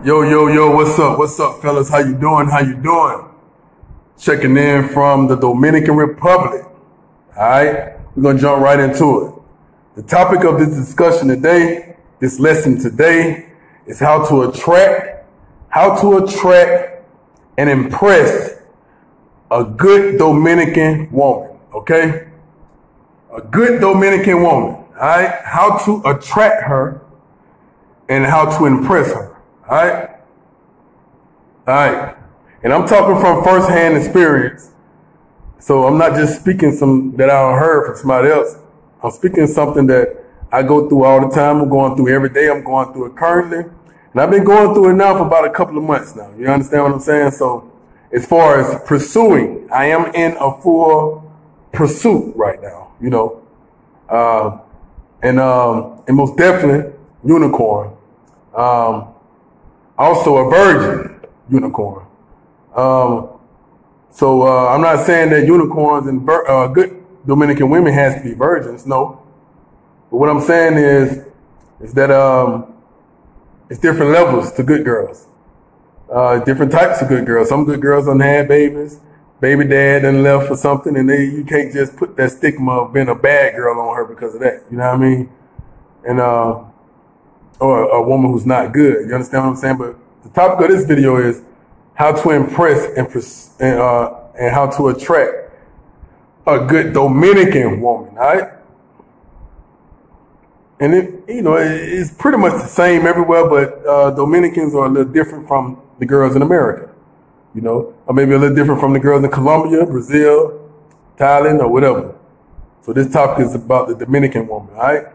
Yo, what's up, fellas? How you doing? Checking in from the Dominican Republic. All right, we're gonna jump right into it. The topic of this discussion today, this lesson today, is how to attract and impress a good Dominican woman, okay? A good Dominican woman, all right? How to attract her and how to impress her, all right? All right. And I'm talking from firsthand experience. So I'm not just speaking some that I heard from somebody else. I'm speaking something that I go through all the time. I'm going through every day. I'm going through it currently. And I've been going through it now for about a couple of months now. You understand what I'm saying? So as far as pursuing, I am in a full pursuit right now, you know. And most definitely unicorn. Also a virgin unicorn. So I'm not saying that unicorns and good Dominican women has to be virgins, no. But what I'm saying is that it's different levels to good girls. Different types of good girls. Some good girls done had babies, baby dad done left for something, and you can't just put that stigma of being a bad girl on her because of that. You know what I mean? And or a woman who's not good. You understand what I'm saying? But the topic of this video is how to impress and how to attract a good Dominican woman, all right? And it's pretty much the same everywhere, but Dominicans are a little different from the girls in America, you know, or maybe a little different from the girls in Colombia, Brazil, Thailand, or whatever. So this topic is about the Dominican woman, all right?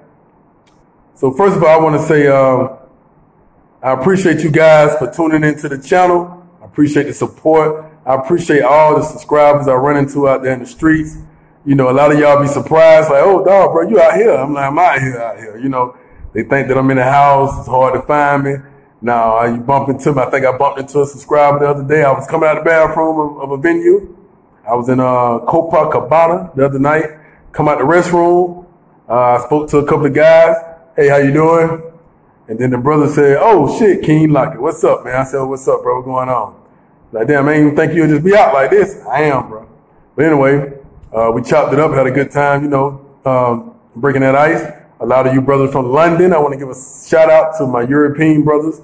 So first of all, I want to say I appreciate you guys for tuning into the channel. I appreciate the support. I appreciate all the subscribers I run into out there in the streets. You know, a lot of y'all be surprised, like, oh, dog, bro, you out here. I'm like, I'm out here. You know, they think that I'm in the house. It's hard to find me. Now, you bump into me. I think I bumped into a subscriber the other day. I was coming out of the bathroom of a venue. I was in Copacabana the other night. Come out the restroom. I spoke to a couple of guys. Hey, how you doing? And then the brother said, oh, shit, King Lockett. What's up, man? I said, what's up, bro? What's going on? Like, damn, I didn't even think you'd just be out like this. I am, bro. But anyway, we chopped it up, had a good time, you know, breaking that ice. A lot of you brothers from London, I want to give a shout out to my European brothers.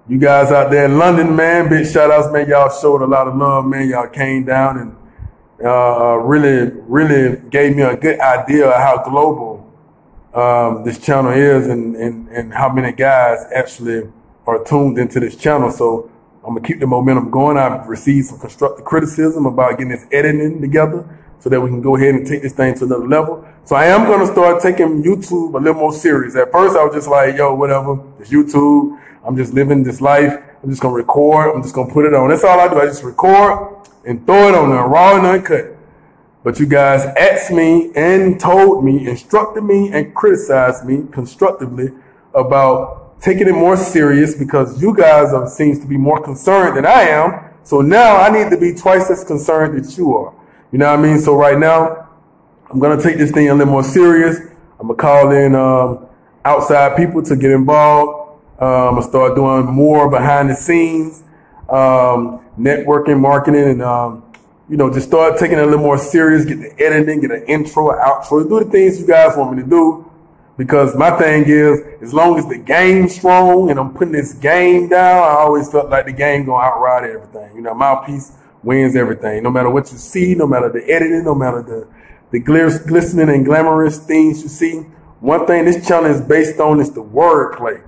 You guys out there in London, man, big shout outs, man. Y'all showed a lot of love, man. Y'all came down and really gave me a good idea of how global this channel is and how many guys actually are tuned into this channel. So I'm going to keep the momentum going. I've received some constructive criticism about getting this editing together so that we can go ahead and take this thing to another level. So I am going to start taking YouTube a little more serious. At first, I was just like, yo, whatever, it's YouTube. I'm just living this life. I'm just going to record. I'm just going to put it on. That's all I do. I just record and throw it on there, raw and uncut. But you guys asked me and told me, instructed me, and criticized me constructively about taking it more serious because you guys seems to be more concerned than I am. So now I need to be twice as concerned that you are. You know what I mean? So right now, I'm going to take this thing a little more serious. I'm going to call in outside people to get involved. I'm going to start doing more behind the scenes, networking, marketing, and you know, just start taking it a little more serious, get the editing, get an intro, an outro, do the things you guys want me to do. Because my thing is, as long as the game's strong and I'm putting this game down, I always felt like the game gonna outride everything. You know, mouthpiece wins everything. No matter what you see, no matter the editing, no matter the glistening and glamorous things you see. One thing this channel is based on is the wordplay,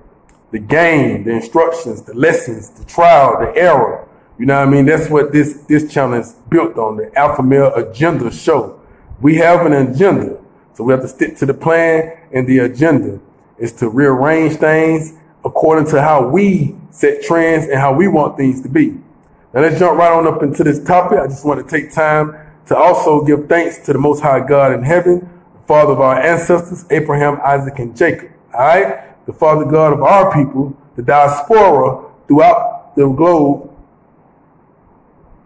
the game, the instructions, the lessons, the trial, the error. You know what I mean? That's what this channel is built on, the Alpha Male Agenda show. We have an agenda, so we have to stick to the plan, and the agenda is to rearrange things according to how we set trends and how we want things to be. Now let's jump right on up into this topic. I just want to take time to also give thanks to the Most High God in heaven, the Father of our ancestors, Abraham, Isaac, and Jacob. All right? The Father God of our people, the diaspora throughout the globe,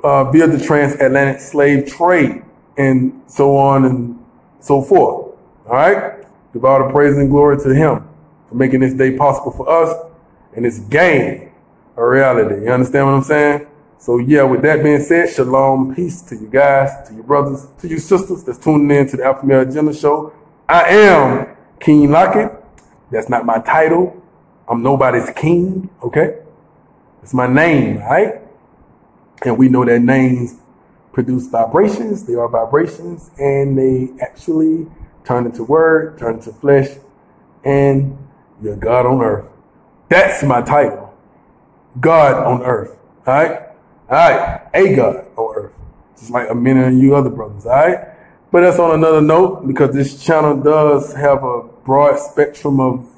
via the transatlantic slave trade and so on and so forth. All right? Give all the praise and glory to him for making this day possible for us and this game a reality. You understand what I'm saying? So yeah, with that being said, shalom, peace to you guys, to your brothers, to you sisters that's tuning in to the Alpha Male Agenda Show. I am King Lockett. That's not my title. I'm nobody's king, okay? It's my name, all right? And we know that names produce vibrations. They are vibrations, and they actually turn into word, turn into flesh, and you're God on earth. That's my title. God on earth, all right? All right, a God on earth. Just like many of you other brothers, all right? But that's on another note, because this channel does have a broad spectrum of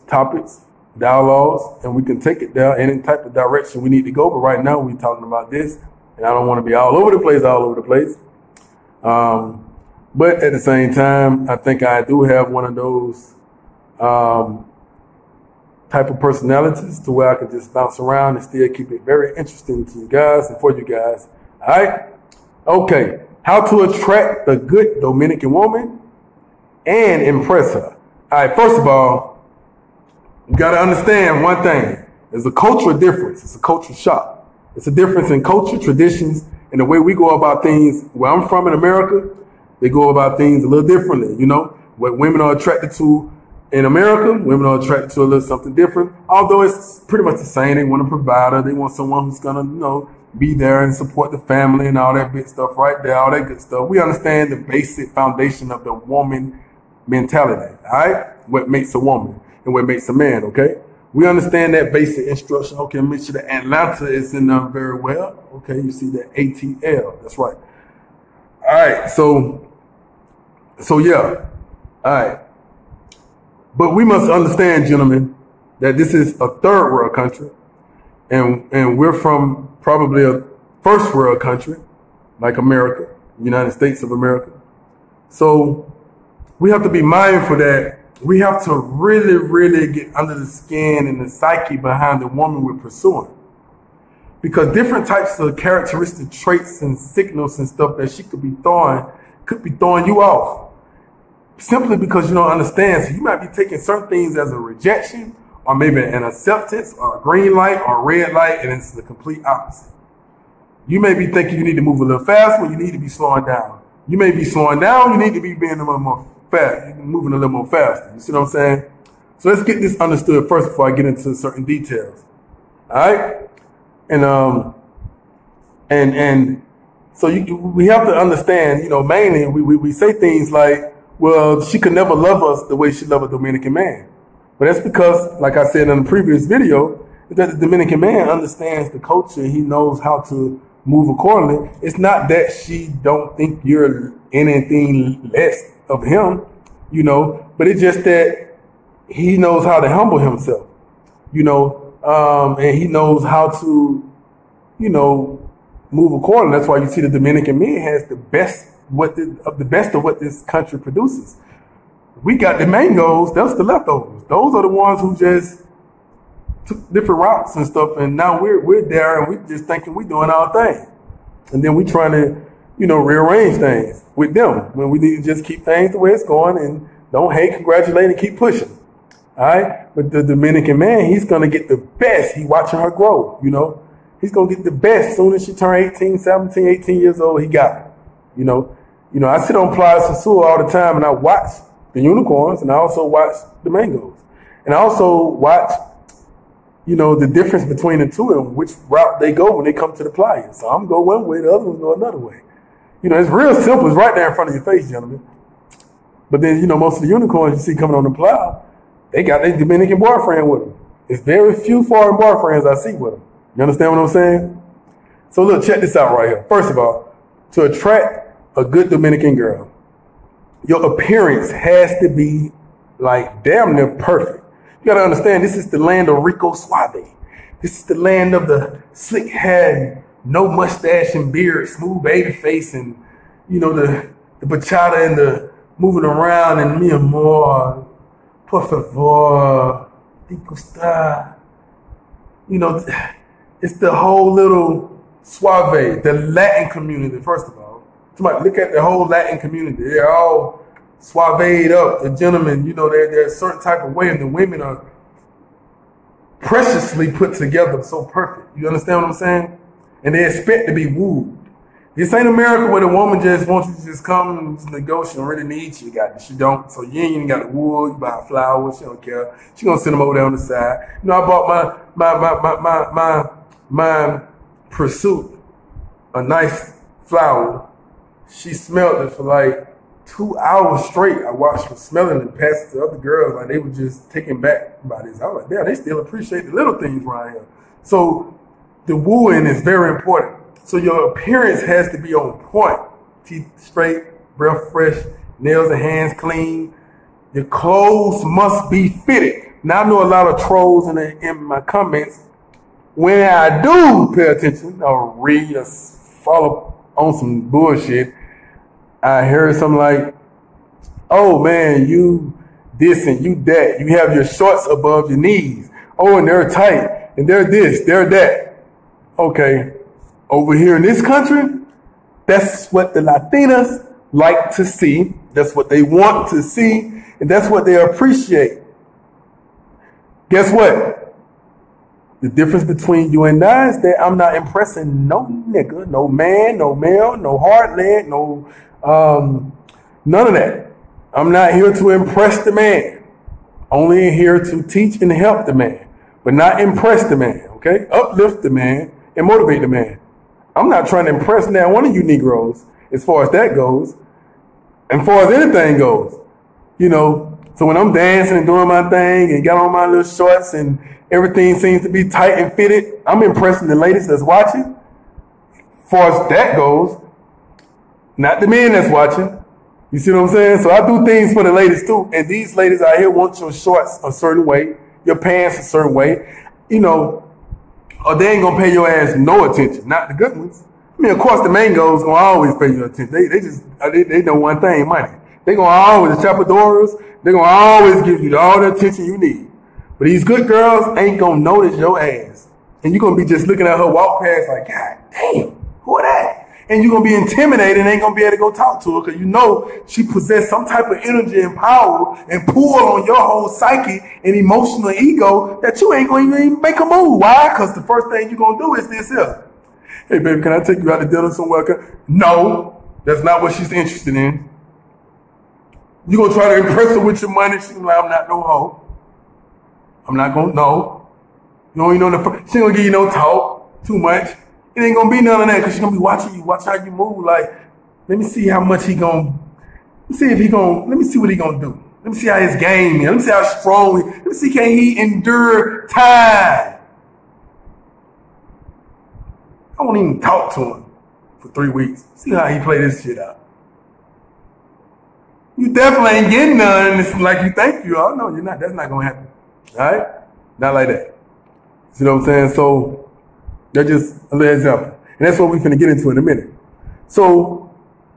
topics, dialogues, and we can take it down any type of direction we need to go. But right now we're talking about this, and I don't want to be all over the place. But at the same time, I think I do have one of those type of personalities to where I can just bounce around and still keep it very interesting to you guys and for you guys. All right? Okay. How to attract a good Dominican woman and impress her. All right. First of all, you got to understand one thing. There's a cultural difference. It's a cultural shock. It's a difference in culture, traditions, and the way we go about things. Where I'm from in America, they go about things a little differently. You know, what women are attracted to in America, women are attracted to a little something different. Although it's pretty much the same. They want a provider. They want someone who's going to, be there and support the family and all that big stuff right there, all that good stuff. We understand the basic foundation of the woman mentality, all right? What makes a woman and what makes a man, okay? We understand that basic instruction. Okay, make sure the Atlanta is in there very well. Okay, you see the ATL. That's right. All right, so yeah. All right. But we must understand, gentlemen, that this is a third world country, and we're from probably a first world country, like America, United States of America. So we have to be mindful that we have to really, really get under the skin and the psyche behind the woman we're pursuing. Because different types of characteristic traits and signals and stuff that she could be throwing you off. Simply because you don't understand. So you might be taking certain things as a rejection, or maybe an acceptance, or a green light, or a red light, and it's the complete opposite. You may be thinking you need to move a little faster, you need to be slowing down. You may be slowing down, you need to be being a little more fast, moving a little more faster. You see what I'm saying? So let's get this understood first before I get into certain details. All right? And so we have to understand, mainly we say things like, well, she could never love us the way she loved a Dominican man. But that's because, like I said in the previous video, that the Dominican man understands the culture. He knows how to move accordingly. It's not that she don't think you're anything less of him, but it's just that he knows how to humble himself, and he knows how to, move accordingly. That's why you see the Dominican man has the best of what this country produces. We got the mangoes, that's the leftovers. Those are the ones who just took different routes and stuff, and now we're there and we just thinking we're doing our thing. And then we trying to, rearrange things with them when we need to just keep things the way it's going and don't hate, congratulate, and keep pushing. All right? But the Dominican man, he's going to get the best. He watching her grow, He's going to get the best as soon as she turn 18, 17, 18 years old, he got it, I sit on Plaza Sosua all the time and I watch the unicorns, and I also watch the mangoes. And I also watch, the difference between the two and which route they go when they come to the playa. So I'm going one way, the other one's go another way. It's real simple. It's right there in front of your face, gentlemen. But then, most of the unicorns you see coming on the plow, they got their Dominican boyfriend with them. It's very few foreign boyfriends I see with them. You understand what I'm saying? So look, check this out right here. First of all, to attract a good Dominican girl, your appearance has to be like damn near perfect. You got to understand, this is the land of Rico Suave. This is the land of the slick head, no mustache and beard, smooth baby face, and, the bachata and the moving around and mi amor, por favor, te gusta. It's the whole little suave, the Latin community, first of all. Look at the whole Latin community. They're all suaved up. The gentlemen, they're a certain type of way, and the women are preciously put together, so perfect. You understand what I'm saying? And they expect to be wooed. This ain't America where the woman just wants you to just come and just negotiate and really need you. She don't. So you ain't even got the wood. You buy flowers. She don't care. She gonna send them over there on the side. You know, I bought my Pursuit a nice flower. She smelled it for like 2 hours straight. I watched her smelling and passed it to other girls. Like they were just taken back by this. I was like, damn, they still appreciate the little things around here. So the wooing is very important. So your appearance has to be on point. Teeth straight, breath fresh, nails and hands clean. Your clothes must be fitted. Now I know a lot of trolls in my comments. When I do pay attention or read or follow on some bullshit, I heard something like, oh man, you this and you that. You have your shorts above your knees. Oh, and they're tight. And they're this, they're that. Okay. Over here in this country, that's what the Latinas like to see. That's what they want to see. And that's what they appreciate. Guess what? The difference between you and I is that I'm not impressing no nigga, no man, no male, no hard leg, no, none of that. I'm not here to impress the man. Only here to teach and help the man, but not impress the man, okay? Uplift the man and motivate the man. I'm not trying to impress now one of you Negroes as far as that goes, and far as anything goes, you know. So when I'm dancing and doing my thing and got on my little shorts and everything seems to be tight and fitted, I'm impressing the ladies that's watching. As far as that goes, not the men that's watching. You see what I'm saying? So I do things for the ladies too. And these ladies out here want your shorts a certain way, your pants a certain way, you know, or they ain't gonna pay your ass no attention. Not the good ones. I mean, of course, the mangoes gonna always pay you attention. They know one thing, money. They gonna always, the chapadoras, they gonna always give you all the attention you need. But these good girls ain't gonna notice your ass. And you're gonna be just looking at her walk past like, God damn, who are that? And you're going to be intimidated and ain't going to be able to go talk to her because you know she possesses some type of energy and power and pull on your whole psyche and emotional ego that you ain't going to even make a move. Why? Because the first thing you're going to do is this here. Hey, baby, can I take you out to dinner somewhere? No, that's not what she's interested in. You're going to try to impress her with your money. She's like, I'm not no hoe. I'm not going to, no. You don't even know she ain't going to give you no talk too much. It ain't gonna be none of that because she's gonna be watching you, watch how you move. Like, let me see how much he gonna, let me see what he gonna do. Let me see how his game is. Let me see how strong let me see can he endure time. I won't even talk to him for 3 weeks. See how he play this shit out. You definitely ain't getting none. It's like you think you are. No, you're not. That's not gonna happen. All right? Not like that. See what I'm saying? So, that's just a little example. And that's what we're finna get into in a minute. So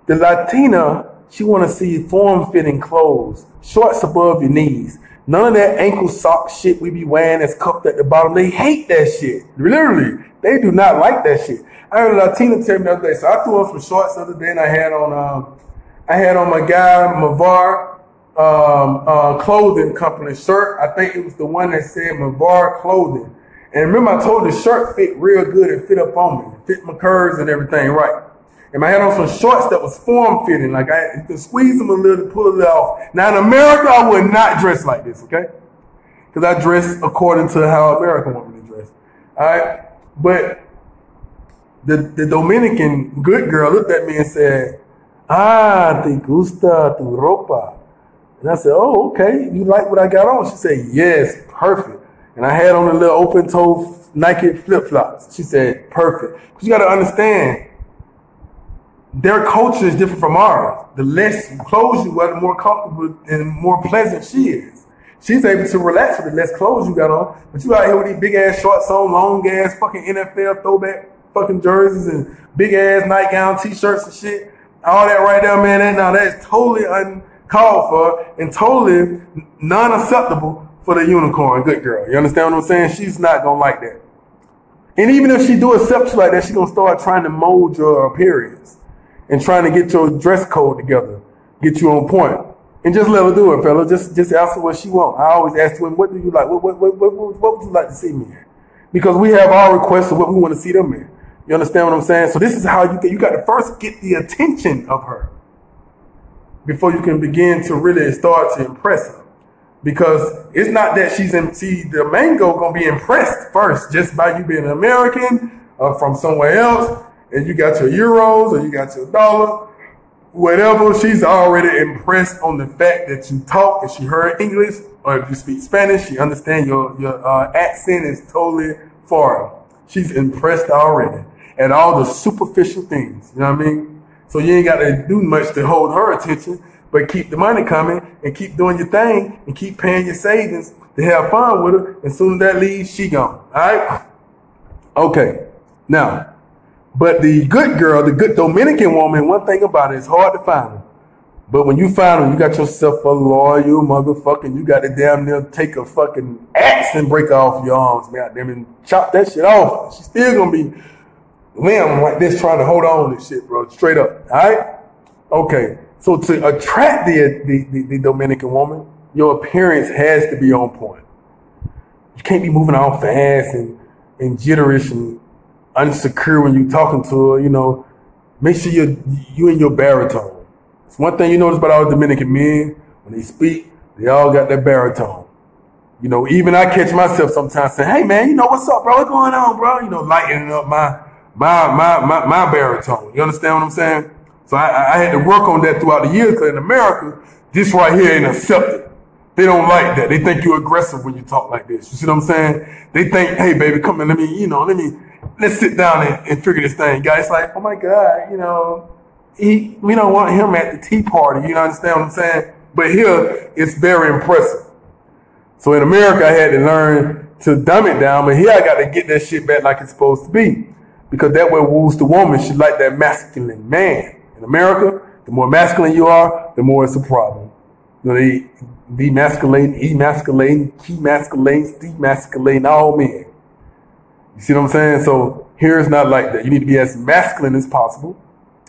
the Latina, she want to see form-fitting clothes, shorts above your knees. None of that ankle sock shit we be wearing that's cuffed at the bottom. They hate that shit. Literally, they do not like that shit. I heard a Latina tell me the other day. So I threw on some shorts the other day and I had on my guy, Mavar, clothing company shirt. I think it was the one that said Mavar Clothing. And remember, I told the shirt fit real good and fit up on me. Fit my curves and everything right. And I had on some shorts that was form-fitting. Like, you can squeeze them a little to pull it off. Now, in America, I would not dress like this, okay? Because I dress according to how American want me to dress. All right? But the Dominican good girl looked at me and said, te gusta tu ropa. And I said, oh, okay. You like what I got on? She said, yes, perfect. And I had on a little open-toe Nike flip-flops. She said, perfect. Because you got to understand, their culture is different from ours. The less clothes you wear, the more comfortable and more pleasant she is. She's able to relax with the less clothes you got on. But you out here with these big-ass shorts on, long-ass fucking NFL throwback fucking jerseys and big-ass nightgown T-shirts and shit. All that right there, man, that's totally uncalled for and totally non-acceptable for the unicorn, good girl. You understand what I'm saying? She's not going to like that. And even if she do accept you like that, she's going to start trying to mold your appearance and trying to get your dress code together, get you on point. And just let her do it, fella. Just ask her what she wants. I always ask women, what do you like? What would you like to see me in? Because we have our requests of what we want to see them in. You understand what I'm saying? So this is how you got to first get the attention of her before you can begin to really start to impress her. Because it's not that the mango gonna be impressed first just by you being an American or from somewhere else, and you got your euros or you got your dollar. Whatever, she's already impressed on the fact that you talk and she heard English, or if you speak Spanish, she understands your accent is totally foreign. She's impressed already at all the superficial things, you know what I mean? So you ain't got to do much to hold her attention, but keep the money coming and keep doing your thing and keep paying your savings to have fun with her. And as soon as that leaves, she gone, all right? Okay, now, but the good girl, the good Dominican woman, one thing about it, it's hard to find her. But when you find her, you got yourself a loyal motherfucker. You got to damn near take a fucking axe and break off your arms, man. Damn, and chop that shit off. She's still gonna be limb like this, trying to hold on to shit, bro. Straight up. All right. Okay. So to attract the Dominican woman, your appearance has to be on point. You can't be moving on fast and jitterish and unsecure when you're talking to her, you know. Make sure you in your baritone. It's one thing you notice about all Dominican men, when they speak, they all got that baritone. You know, even I catch myself sometimes saying, hey man, you know, what's up, bro? What's going on, bro? You know, lightening up my baritone. You understand what I'm saying? So I had to work on that throughout the years, because in America, this right here ain't accepted. They don't like that. They think you're aggressive when you talk like this. You see what I'm saying? They think, hey baby, come in, let's sit down and figure this thing. Guys, like, oh my God, you know, we don't want him at the tea party. You understand what I'm saying? But here, it's very impressive. So in America, I had to learn to dumb it down, but here I got to get that shit back like it's supposed to be. Because that way woos the woman. She like that masculine man. In America, the more masculine you are, the more it's a problem. You know, they demasculating, emasculating, demasculating, demasculating all men. You see what I'm saying? So here it's not like that. You need to be as masculine as possible.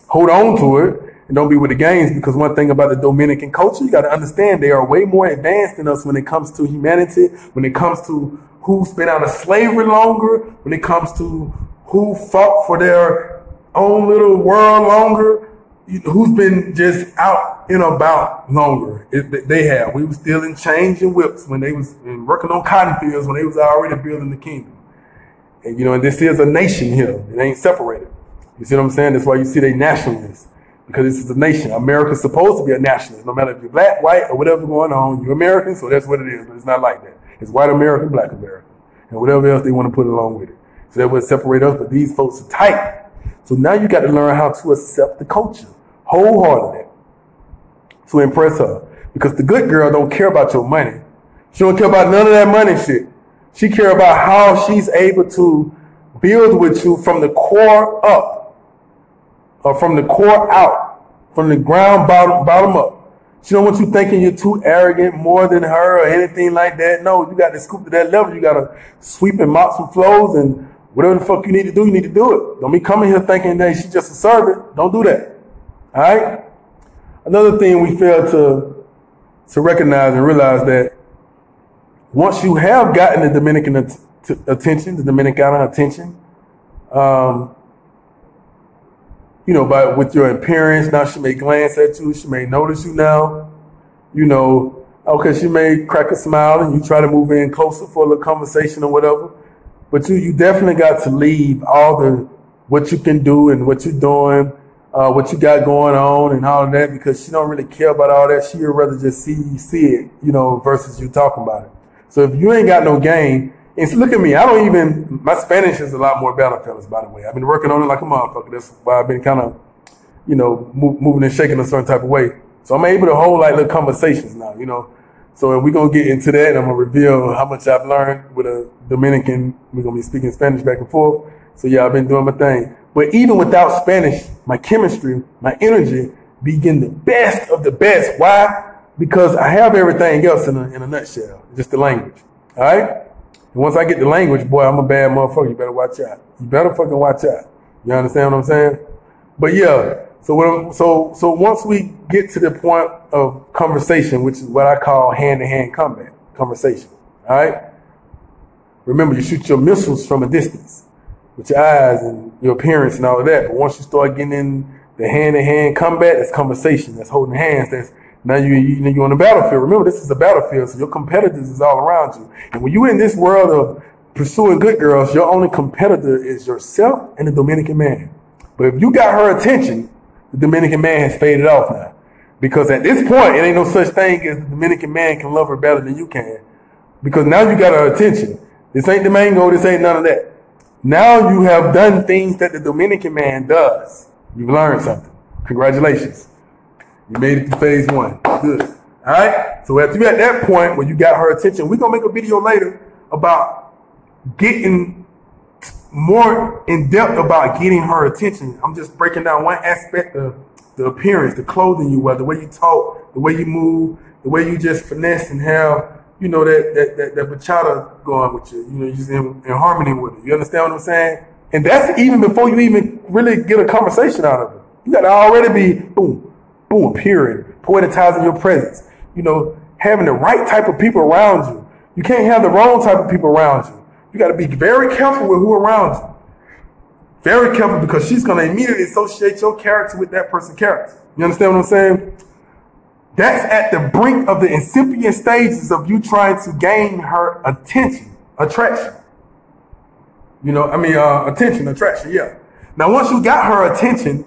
Hold on to it and don't be with the games, because one thing about the Dominican culture, you got to understand they are way more advanced than us when it comes to humanity, when it comes to who's been out of slavery longer, when it comes to who fought for their own little world longer, who's been just out and about longer. They have. We was still in chains and whips when they was working on cotton fields, when they was already building the kingdom. And, you know, and this is a nation here. It ain't separated. You see what I'm saying? That's why you see they nationalists, because this is a nation. America's supposed to be a nationalist. No matter if you're black, white, or whatever going on, you're American, so that's what it is. But it's not like that. It's white American, black American, and whatever else they want to put along with it. So that would separate us, but these folks are tight. So now you got to learn how to accept the culture wholeheartedly to impress her. Because the good girl don't care about your money. She don't care about none of that money shit. She care about how she's able to build with you from the core up, or from the core out, from the ground bottom up. She don't want you thinking you're too arrogant, more than her, or anything like that. No, you got to scoop to that level. You got to sweep and mop some floors, and whatever the fuck you need to do, you need to do it. Don't be coming here thinking that she's just a servant. Don't do that. All right? Another thing we fail to recognize and realize that once you have gotten the Dominican attention, the Dominicana attention, you know, with your appearance, now she may glance at you, she may notice you now, you know, okay, she may crack a smile and you try to move in closer for a little conversation or whatever, but you definitely got to leave all what you can do and what you're doing, what you got going on and all of that, because she don't really care about all that. She would rather just see it, you know, versus you talking about it. So if you ain't got no game, and look at me, my Spanish is a lot more better, fellas, by the way. I've been working on it like a motherfucker. That's why I've been kind of, you know, moving and shaking a certain type of way. So I'm able to hold like little conversations now, you know. So we're going to get into that, and I'm going to reveal how much I've learned with a Dominican. We're going to be speaking Spanish back and forth. So yeah, I've been doing my thing. But even without Spanish, my chemistry, my energy be getting the best of the best. Why? Because I have everything else in a nutshell, just the language. All right? And once I get the language, boy, I'm a bad motherfucker. You better watch out. You better fucking watch out. You understand what I'm saying? But yeah, So once we get to the point of conversation, which is what I call hand-to-hand combat conversation, all right? Remember, you shoot your missiles from a distance with your eyes and your appearance and all of that. But once you start getting in the hand-to-hand combat, that's conversation, that's holding hands, that's now you're on the battlefield. Remember, this is a battlefield, so your competitors is all around you. And when you're in this world of pursuing good girls, your only competitor is yourself and the Dominican man. But if you got her attention, the Dominican man has faded off now. Because at this point, it ain't no such thing as the Dominican man can love her better than you can. Because now you got her attention. This ain't the mango, this ain't none of that. Now you have done things that the Dominican man does. You've learned something. Congratulations. You made it to phase 1. Good. All right? So after you're at that point where you got her attention, we're going to make a video later about getting more in depth about getting her attention. I'm just breaking down one aspect of the appearance, the clothing you wear, the way you talk, the way you move, the way you just finesse and have, you know, that bachata going with you. You know, you're just in harmony with it. You understand what I'm saying? And that's even before you even really get a conversation out of it. You got to already be boom, boom, appearing, poetizing your presence. You know, having the right type of people around you. You can't have the wrong type of people around you. You got to be very careful with who around you. Very careful, because she's going to immediately associate your character with that person's character. You understand what I'm saying? That's at the brink of the incipient stages of you trying to gain her attention, attraction. You know, attention, attraction, yeah. Now, once you got her attention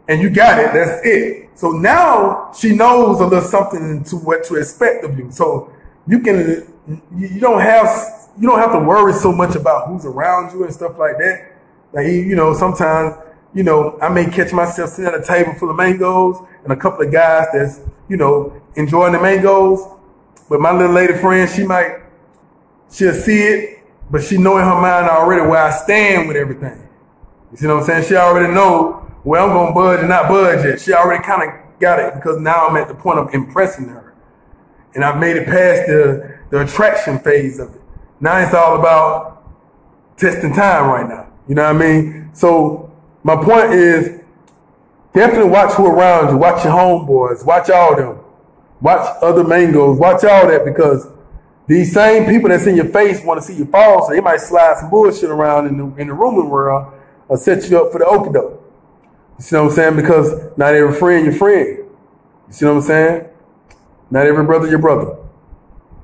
and you got it, that's it. So now she knows a little something to what to expect of you. So you don't have to worry so much about who's around you and stuff like that. Like, you know, sometimes, you know, I may catch myself sitting at a table full of mangoes and a couple of guys that's, you know, enjoying the mangoes. But my little lady friend, she'll see it, but she know in her mind already where I stand with everything. You see what I'm saying? She already know where I'm going to budge and not budge yet. She already kind of got it, because now I'm at the point of impressing her. And I've made it past the attraction phase of it. Now it's all about testing time right now. You know what I mean? So my point is, definitely watch who around you. Watch your homeboys. Watch all them. Watch other mangoes. Watch all that, because these same people that's in your face want to see you fall. So they might slide some bullshit around in the rooming world or set you up for the okie doke. You see what I'm saying? Because not every friend your friend. You see what I'm saying? Not every brother your brother.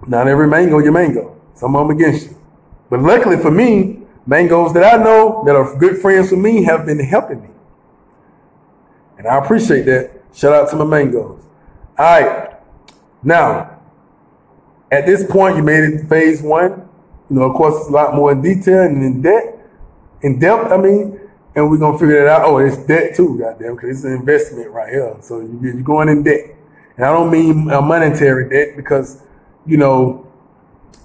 Not every mango your mango. Some of them against you. But luckily for me, mangoes that I know that are good friends with me have been helping me. And I appreciate that. Shout out to my mangoes. All right. Now, at this point, you made it to phase 1. You know, of course, it's a lot more in detail and in depth, and we're going to figure that out. Oh, it's debt too, goddamn, because it's an investment right here. So you're going in debt. And I don't mean a monetary debt, because, you know,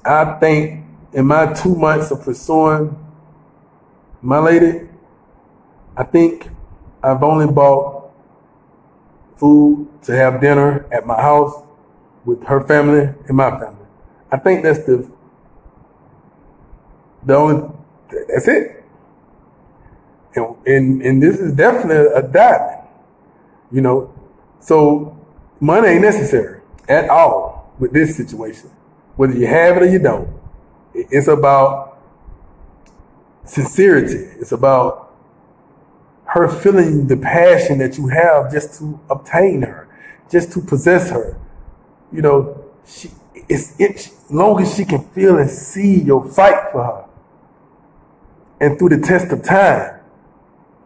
I think in my 2 months of pursuing my lady, I think I've only bought food to have dinner at my house with her family and my family. I think that's that's it. And this is definitely a diamond, you know. So money ain't necessary at all with this situation. Whether you have it or you don't. It's about sincerity. It's about her feeling the passion that you have just to obtain her, just to possess her. You know, as long as she can feel and see your fight for her, and through the test of time,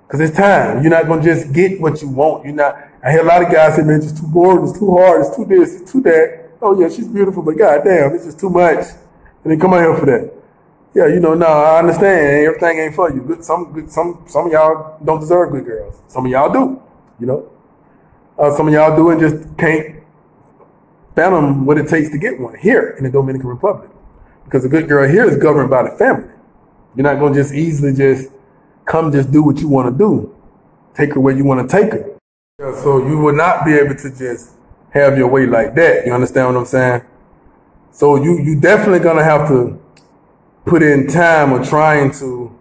because it's time. You're not gonna just get what you want. I hear a lot of guys say, "Man, it's just too boring. It's too hard. It's too this. It's too that." Oh yeah, she's beautiful, but goddamn, it's just too much. And then come out here for that. Yeah, you know, no, I understand. Everything ain't for you. Some of y'all don't deserve good girls. Some of y'all do. You know, some of y'all do and just can't fathom what it takes to get one here in the Dominican Republic. Because a good girl here is governed by the family. You're not going to just easily just come just do what you want to do. Take her where you want to take her. Yeah, so you will not be able to just have your way like that. You understand what I'm saying? So you definitely going to have to put in time of trying to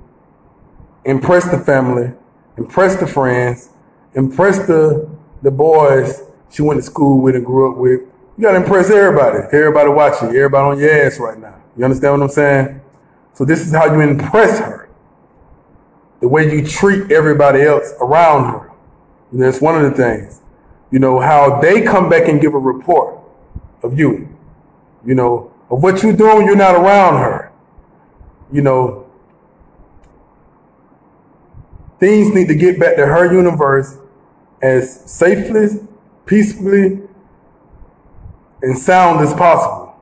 impress the family, impress the friends, impress the boys she went to school with and grew up with. You got to impress everybody. Everybody watching, everybody on your ass right now. You understand what I'm saying? So this is how you impress her. The way you treat everybody else around her. And that's one of the things. You know, how they come back and give a report of you. You know, of what you're doing when you're not around her. You know, things need to get back to her universe as safely, peacefully, and sound as possible.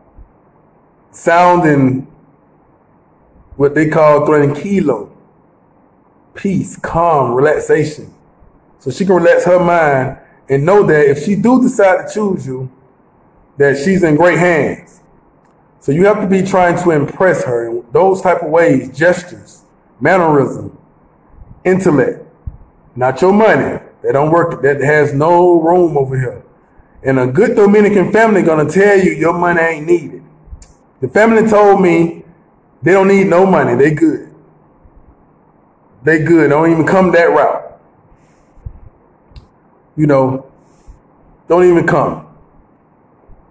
Sound in what they call tranquilo. Peace, calm, relaxation. So she can relax her mind and know that if she do decide to choose you, that she's in great hands. So you have to be trying to impress her in those type of ways, gestures, mannerism, intellect, not your money. That don't work. That has no room over here. And a good Dominican family gonna tell you your money ain't needed. The family told me they don't need no money. They good. They good. Don't even come that route. You know, don't even come.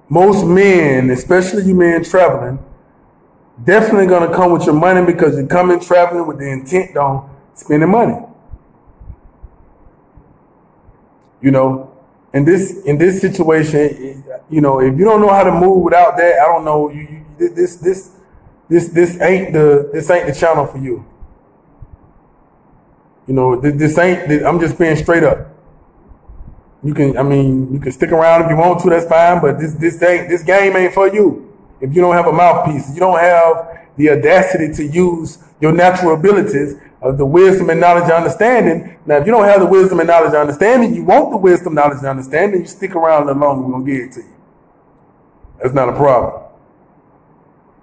Most men, especially you men traveling, definitely gonna come with your money because you're coming traveling with the intent on spending money. You know, in this situation, you know, if you don't know how to move without that, I don't know. This ain't the channel for you. You know, this ain't. I'm just being straight up. You can stick around if you want to. That's fine. But this game ain't for you. If you don't have a mouthpiece, you don't have the audacity to use your natural abilities of the wisdom and knowledge and understanding. Now, if you don't have the wisdom and knowledge and understanding, you want the wisdom, knowledge, and understanding, you stick around a little longer, we're going to give it to you. That's not a problem.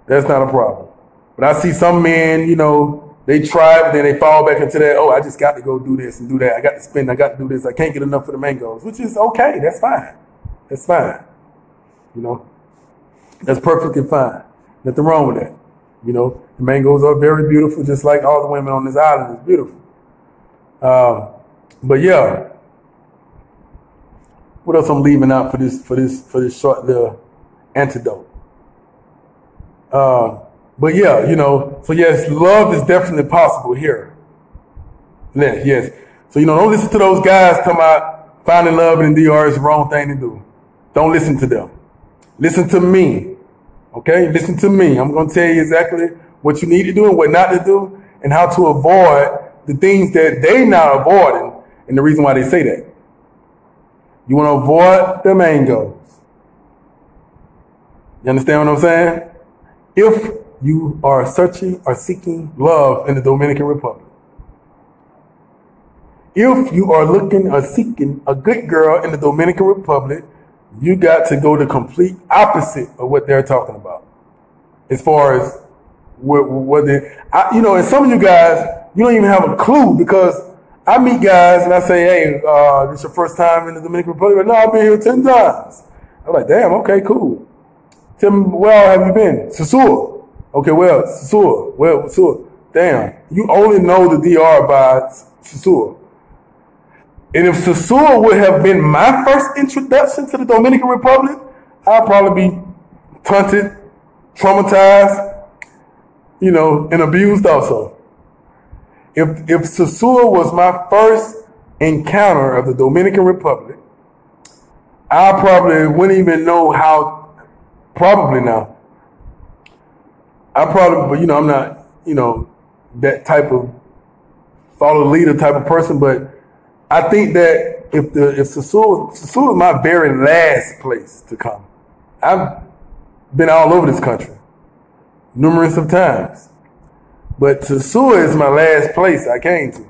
That's not a problem. But I see some men, you know, they try, but then they fall back into that, oh, I just got to go do this and do that. I got to spend, I got to do this. I can't get enough of the mangoes, which is okay. That's fine. That's fine. You know, that's perfectly fine. Nothing wrong with that. You know, the mangoes are very beautiful, just like all the women on this island is beautiful. But yeah, what else I'm leaving out for this short little antidote? But yeah, you know, so yes, love is definitely possible here. Yes. So, you know, don't listen to those guys talking about finding love in the DR is the wrong thing to do. Don't listen to them. Listen to me. Okay, listen to me. I'm going to tell you exactly what you need to do and what not to do and how to avoid the things that they not avoiding and the reason why they say that. You want to avoid the mangoes. You understand what I'm saying? If you are searching or seeking love in the Dominican Republic, if you are looking or seeking a good girl in the Dominican Republic, you got to go the complete opposite of what they're talking about. As far as you know, and some of you guys, you don't even have a clue because I meet guys and I say, hey, this your first time in the Dominican Republic? No, I've been here 10 times. I'm like, damn, okay, cool. Tell me, where have you been? Sosua. Okay, well, Sosua. Well, Sosua. Damn, you only know the DR by Sosua. And if Sosua would have been my first introduction to the Dominican Republic, I'd probably be taunted, traumatized, you know, and abused also. If Sosua was my first encounter of the Dominican Republic, I probably wouldn't even know how, probably now. I probably, you know, I'm not, you know, that type of follow leader type of person, but I think that if Sosua was my very last place to come. I've been all over this country numerous of times, but Sosua is my last place I came to.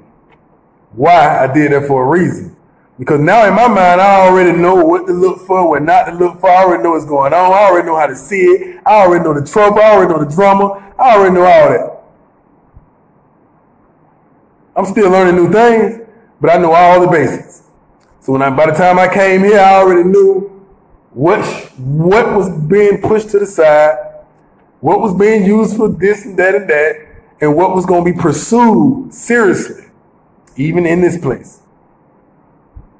Why? I did that for a reason. Because now in my mind, I already know what to look for, what not to look for. I already know what's going on. I already know how to see it. I already know the trouble. I already know the drama. I already know all that. I'm still learning new things, but I know all the basics. So by the time I came here, I already knew what was being pushed to the side, what was being used for this and that, and what was going to be pursued seriously, even in this place.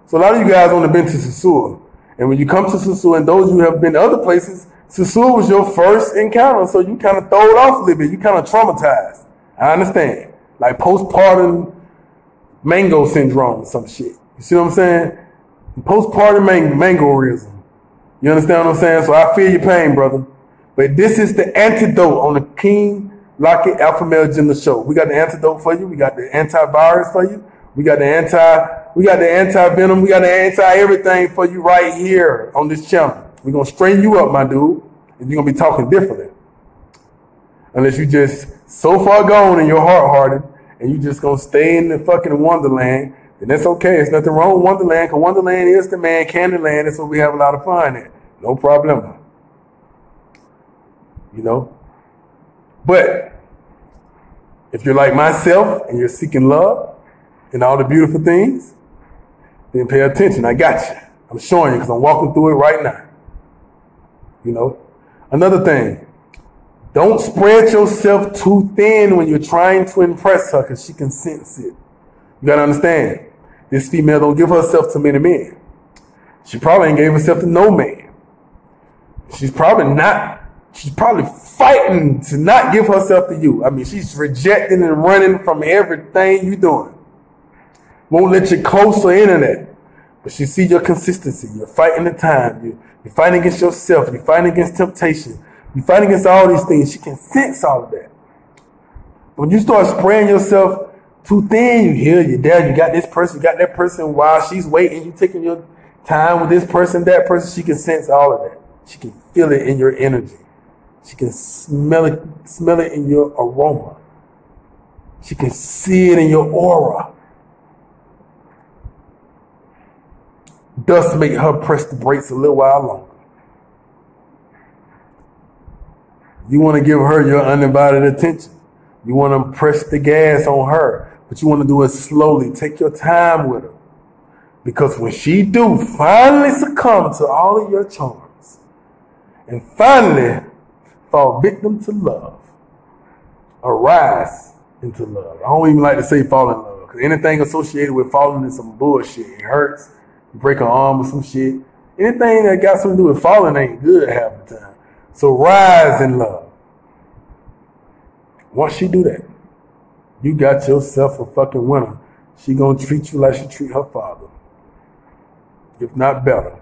So a lot of you guys only been to Sosua. And when you come to Sosua, and those who have been to other places, Sosua was your first encounter, so you kind of throw it off a little bit. You kind of traumatized. I understand. Like postpartum mango syndrome or some shit. You see what I'm saying? Postpartum mangoism. You understand what I'm saying? So I feel your pain, brother. But this is the antidote on the King Lockett Alpha Male Gender Show. We got the antidote for you. We got the antivirus for you. We got the anti-venom. We got the anti-everything for you right here on this channel. We're going to straighten you up, my dude. And you're going to be talking differently. Unless you just so far gone and you're hard-hearted and you just going to stay in the fucking Wonderland, then that's okay. There's nothing wrong with Wonderland, because Wonderland is the man, Candyland. That's where we have a lot of fun at. No problem. You know? But if you're like myself and you're seeking love and all the beautiful things, then pay attention. I got you. I'm showing you because I'm walking through it right now. You know? Another thing, don't spread yourself too thin when you're trying to impress her, because she can sense it. You got to understand, this female don't give herself to many men. She probably ain't gave herself to no man. She's probably fighting to not give herself to you. I mean, she's rejecting and running from everything you're doing. Won't let you close to internet. But she see your consistency. You're fighting the time. You're fighting against yourself. You're fighting against temptation. You're fighting against all these things. She can sense all of that. When you start spraying yourself too thin, you hear your dad, you got this person, you got that person, while she's waiting, you taking your time with this person, that person, she can sense all of that. She can feel it in your energy. She can smell it in your aroma. She can see it in your aura. Thus make her press the brakes a little while longer. You want to give her your undivided attention. You want to press the gas on her, but you want to do it slowly. Take your time with her. Because when she do finally succumb to all of your charms and finally fall victim to love, or rise into love. I don't even like to say fall in love, because anything associated with falling is some bullshit. It hurts. You break an arm or some shit. Anything that got something to do with falling ain't good half the time. So rise in love. Once she do that, you got yourself a fucking winner. She gonna treat you like she treat her father, if not better.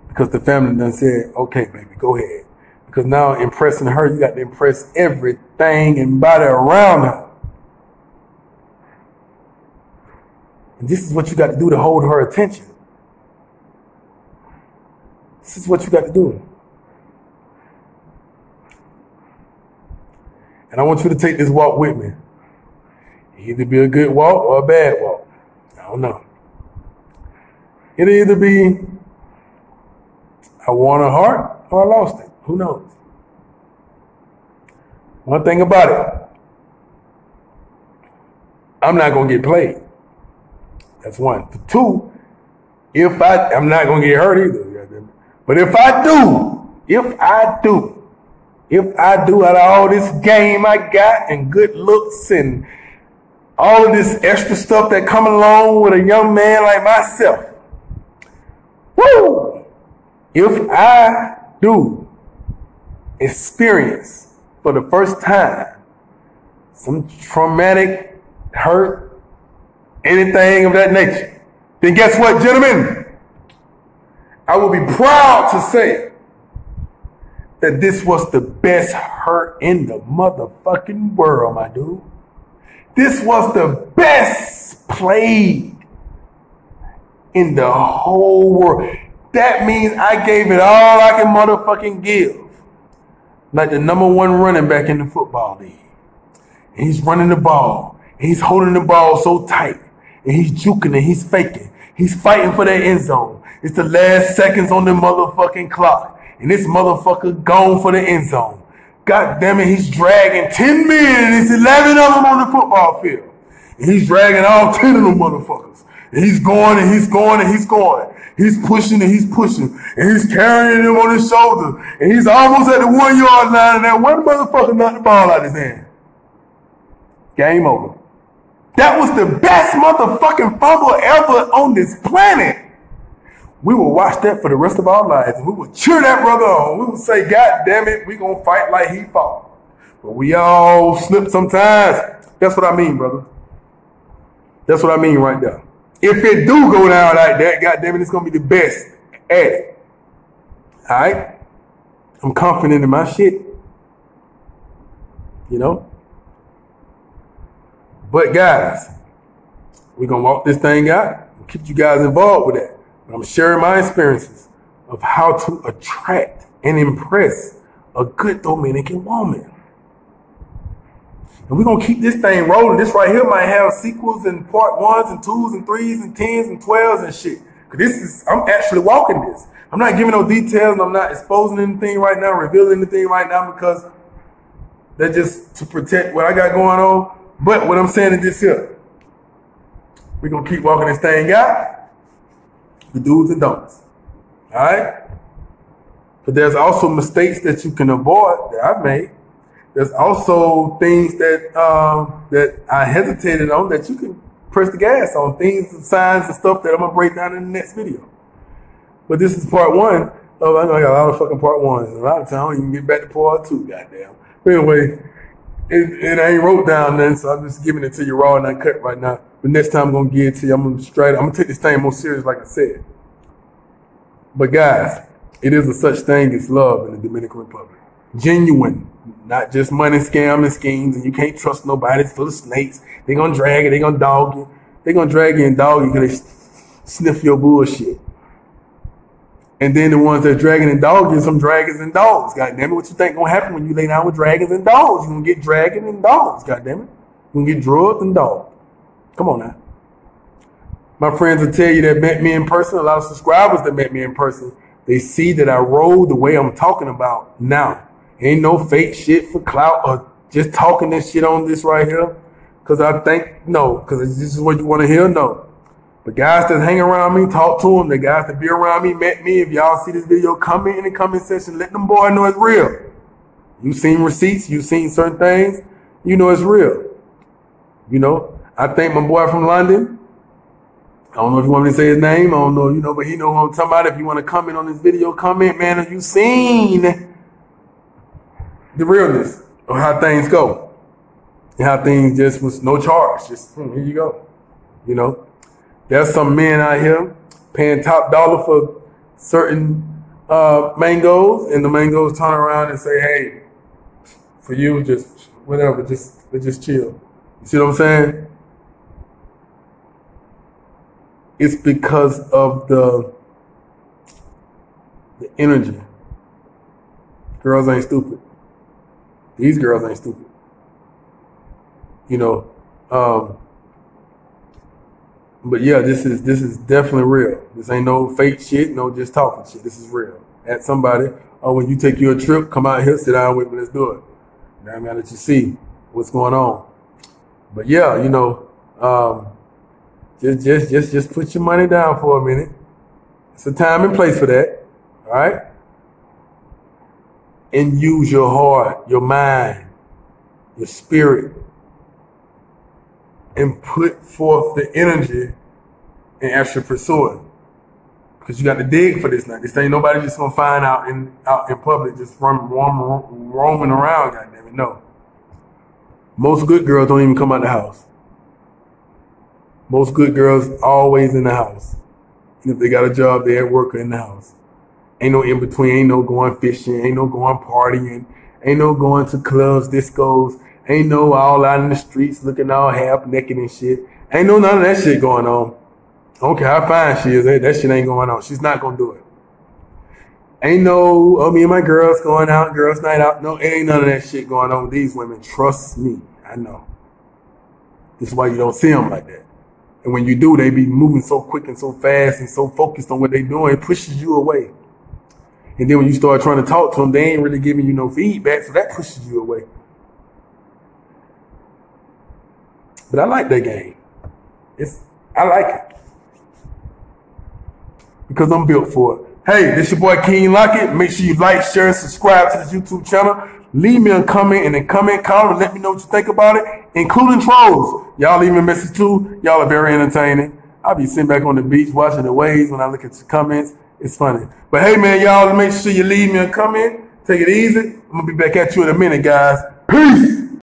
Because the family done said, okay, baby, go ahead. Because now impressing her, you got to impress everything and body around her. And this is what you got to do to hold her attention. This is what you got to do. And I want you to take this walk with me. Either be a good walk or a bad walk. I don't know. It'll either be I won her heart or I lost it. Who knows? One thing about it, I'm not going to get played. That's one. For two, I'm not going to get hurt either. But if I do out of all this game I got and good looks and all of this extra stuff that come along with a young man like myself, woo! If I do experience for the first time some traumatic hurt, anything of that nature, then guess what, gentlemen? I will be proud to say that this was the best hurt in the motherfucking world, my dude. This was the best played in the whole world. That means I gave it all I can motherfucking give. Like the #1 running back in the football league. And he's running the ball. And he's holding the ball so tight. And he's juking and he's faking. He's fighting for that end zone. It's the last seconds on the motherfucking clock. And this motherfucker gone for the end zone. God damn it, he's dragging 10 men and it's 11 of them on the football field. And he's dragging all 10 of them motherfuckers. And he's going and he's going and he's going. He's pushing and he's pushing. And he's carrying them on his shoulder. And he's almost at the 1 yard line and that one motherfucker knocked the ball out of his hand. Game over. That was the best motherfucking fumble ever on this planet. We will watch that for the rest of our lives, and we will cheer that brother on. We will say, God damn it, we gonna fight like he fought. But we all slip sometimes. That's what I mean, brother. That's what I mean right there. If it do go down like that, God damn it, it's gonna be the best at it. All right? I'm confident in my shit. You know? But guys, we're gonna walk this thing out and keep you guys involved with that. I'm sharing my experiences of how to attract and impress a good Dominican woman. And we're going to keep this thing rolling. This right here might have sequels and part 1s and 2s and 3s and 10s and 12s and shit. Cause I'm actually walking this. I'm not giving no details and I'm not exposing anything right now, revealing anything right now because that's just to protect what I got going on. But what I'm saying is this here. We're going to keep walking this thing out. The do's and don'ts. All right? But there's also mistakes that you can avoid that I've made. There's also things that that I hesitated on that you can press the gas on. Things and signs and stuff that I'm going to break down in the next video. But this is part 1. I know I got a lot of fucking part 1s. A lot of times I don't even get back to part 2, goddamn. But anyway, it ain't wrote down then, so I'm just giving it to you raw and uncut right now. But next time I'm going to give it to you. I'm going to take this thing more serious, like I said. But guys, it is a such thing as love in the Dominican Republic. Genuine, not just money scam and schemes, and you can't trust nobody. It's full of snakes. They're going to drag you. They're going to dog you. They're going to drag you and dog you because they sniff your bullshit. And then the ones that are dragging and dogging, some dragons and dogs. God damn it, what you think going to happen when you lay down with dragons and dogs? You're going to get dragging and dogs, god damn it. You're going to get drugged and dogged. Come on now. My friends will tell you that met me in person. A lot of subscribers that met me in person, they see that I roll the way I'm talking about now. Ain't no fake shit for clout or just talking this shit on this right here. Because I think, no. Because this is what you want to hear, no. But guys that hang around me, talk to them. The guys that be around me, met me. If y'all see this video, comment in the comment section. Let them boys know it's real. You seen receipts. You seen certain things. You know it's real. You know, I thank my boy from London. I don't know if you want me to say his name. I don't know, you know, but he know who I'm talking about. If you want to comment on this video, comment, man. Have you seen the realness of how things go? And how things just was no charge. Just, here you go. You know, there's some men out here paying top dollar for certain mangoes, and the mangoes turn around and say, hey, for you, just whatever, just chill. You see what I'm saying? It's because of the energy. Girls ain't stupid. These girls ain't stupid. You know, but yeah, this is definitely real. This ain't no fake shit, no just talking shit. This is real. At somebody, when you take you a trip, come out here, sit down with me, let's do it. Now I'm gonna let you see what's going on. But yeah, you know, just put your money down for a minute. It's a time and place for that. All right? And use your heart, your mind, your spirit, and put forth the energy and actually pursue it. Because you got to dig for this now. This ain't nobody just gonna find out in public just roaming around, goddamn it. No. Most good girls don't even come out the house. Most good girls always in the house. And if they got a job, they at work or in the house. Ain't no in between. Ain't no going fishing. Ain't no going partying. Ain't no going to clubs, discos. Ain't no all out in the streets looking all half naked and shit. Ain't no none of that shit going on. I don't care how fine she is. That shit ain't going on. She's not going to do it. Ain't no, me and my girls going out, girls night out. No, ain't none of that shit going on with these women. Trust me. I know. This is why you don't see them like that. And when you do, they be moving so quick and so fast and so focused on what they doing, it pushes you away. And then when you start trying to talk to them, they ain't really giving you no feedback, so that pushes you away. But I like that game. I like it. Because I'm built for it. Hey, this your boy King Lockett. Make sure you like, share, and subscribe to this YouTube channel. leave me a comment in the comment column. Let me know what you think about it, including trolls. Y'all leave me a message too. Y'all are very entertaining. I'll be sitting back on the beach watching the waves when I look at the comments. It's funny. But hey, man, y'all make sure you leave me a comment. Take it easy. I'm going to be back at you in a minute, guys. Peace.